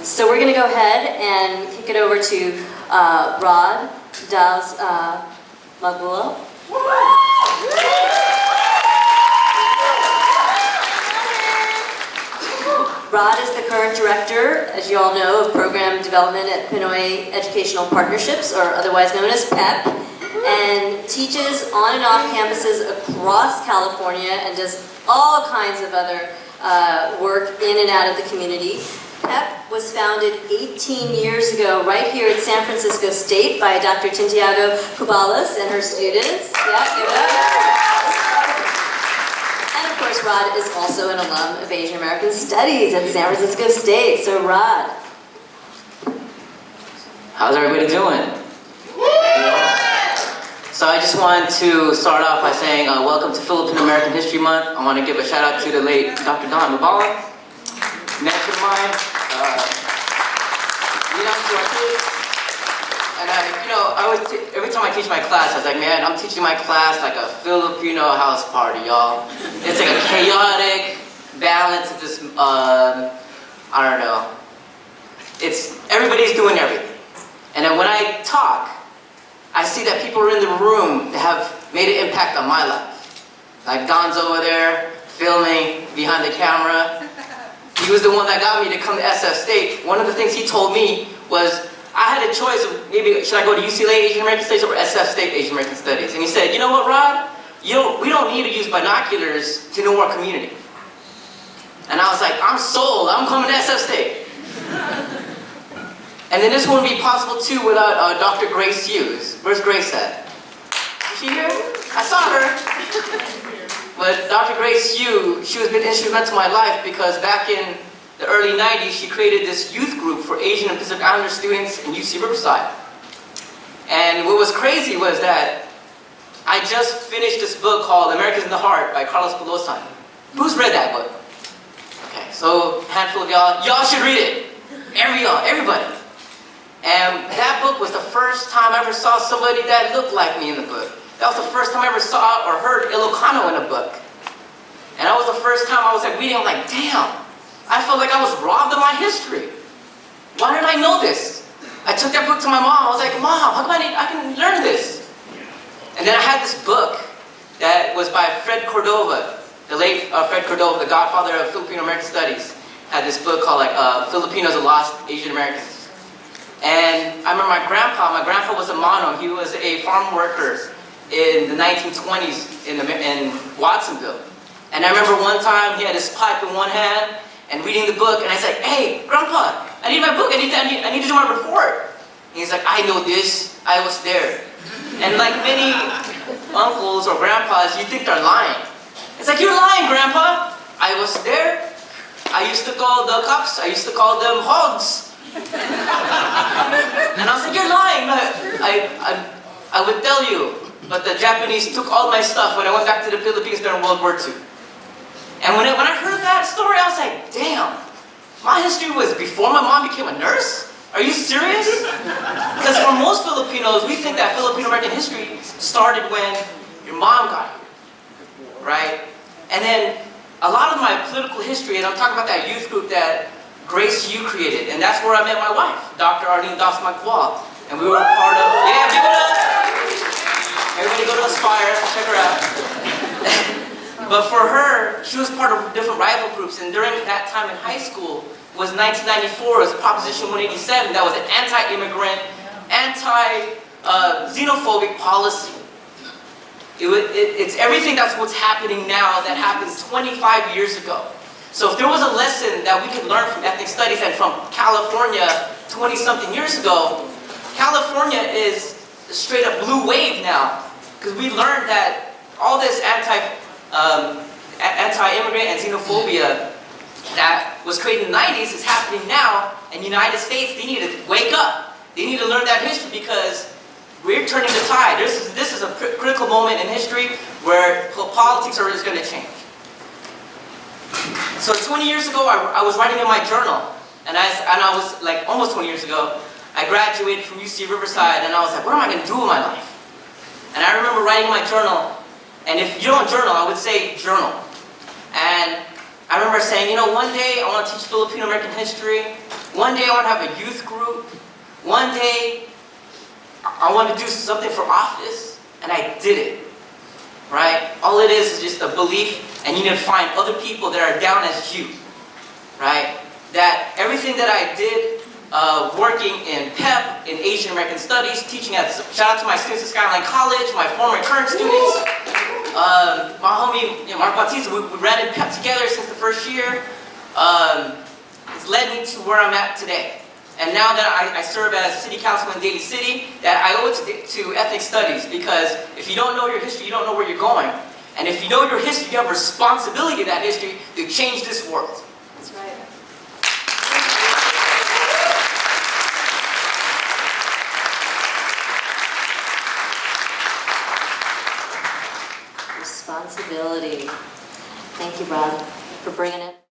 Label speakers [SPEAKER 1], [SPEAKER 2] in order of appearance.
[SPEAKER 1] So we're going to go ahead and kick it over to Rod Daus-Magbual. Rod is the current director, as you all know, of program development at Pinoy Educational Partnerships, or otherwise known as PEP, and teaches on and off campuses across California and does all kinds of other work in and out of the community. PEP was founded 18 years ago right here at San Francisco State by Dr. Tintiago Cubalas and her students. Yeah, give it up. And of course, Rod is also an alum of Asian American Studies at San Francisco State. So Rod.
[SPEAKER 2] How's everybody doing? So I just wanted to start off by saying welcome to Filipino American History Month. I want to give a shout out to the late Dr. Daus-Magbual, mentor of mine. And every time I teach my class, I was like, man, I'm teaching my class like a Filipino house party, y'all. It's like a chaotic balance of this, I don't know. It's, everybody's doing everything. And then when I talk, I see that people are in the room that have made an impact on my life. Like Don's over there, filming behind the camera. He was the one that got me to come to SF State. One of the things he told me was, I had a choice of maybe, should I go to UCLA Asian American Studies or SF State Asian American Studies? And he said, you know what, Rod? We don't need to use binoculars to know our community. And I was like, I'm sold, I'm coming to SF State. And then this wouldn't be possible too without Dr. Grace Hughes. Where's Grace at? Is she here? I saw her. But Dr. Grace Hughes, she has been instrumental in my life because back in the early 90s, she created this youth group for Asian and Pacific Islander students in UC Riverside. And what was crazy was that I just finished this book called Americans in the Heart by Carlos Pelosi. Who's read that book? Okay, so a handful of y'all should read it. Everybody. And that book was the first time I ever saw somebody that looked like me in the book. That was the first time I ever saw or heard Ilocano in a book. And that was the first time I was like reading, I'm like, damn, I felt like I was robbed of my history. Why didn't I know this? I took that book to my mom, I was like, Mom, how come I can learn this? And then I had this book that was by Fred Cordova, the late Fred Cordova, the godfather of Filipino American Studies, had this book called Filipinos and Lost Asian Americans. And I remember my grandpa was a Mano, he was a farm worker in the 1920s in Watsonville. And I remember one time he had his pipe in one hand and reading the book, and I said, hey, Grandpa, I need my book, I need to do my report. And he's like, I know this, I was there. And like many uncles or grandpas, you think they're lying. It's like, you're lying, Grandpa. I was there. I used to call the cops, I used to call them hogs. And I was like, you're lying. I would tell you, but the Japanese took all my stuff when I went back to the Philippines during World War II. And when I heard that story, I was like, damn, my history was before my mom became a nurse? Are you serious? Because for most Filipinos, we think that Filipino American history started when your mom got here, right? And then a lot of my political history, and I'm talking about that youth group that Grace Yu created, and that's where I met my wife, Dr. Daus-Magbual. And we were a part of, yeah, give it up! Everybody go to Aspire, check her out. But for her, she was part of different rival groups, and during that time in high school, was 1994, it was Proposition 187, that was an anti-immigrant, anti-xenophobic policy. It's everything that's what's happening now that happened 25 years ago. So if there was a lesson that we could learn from ethnic studies and from California 20-something years ago, California is a straight up blue wave now. Because we learned that all this anti-immigrant and xenophobia that was created in the 90s is happening now. And the United States, they need to wake up. They need to learn that history because we're turning the tide. This is a critical moment in history where politics is going to change. So 20 years ago, I was writing in my journal, and I was like almost 20 years ago, I graduated from UC Riverside, and I was like, what am I going to do with my life? And I remember writing in my journal, and if you don't journal, I would say journal. And I remember saying, you know, one day I want to teach Filipino American history. One day I want to have a youth group. One day I want to do something for office. And I did it. Right? All it is just a belief, and you need to find other people that are down as you. Right? That everything that I did, working in PEP, in Asian American Studies, teaching at, shout out to my students at Skyline College, my former and current students, my homie, Mark Bautista, we ran in PEP together since the first year. It's led me to where I'm at today. And now that I serve as city councilman in Daly City, that I owe it to ethnic studies, because if you don't know your history, you don't know where you're going. And if you know your history, you have a responsibility to that history to change this world.
[SPEAKER 1] That's right. Responsibility. Thank you, Rob, for bringing it.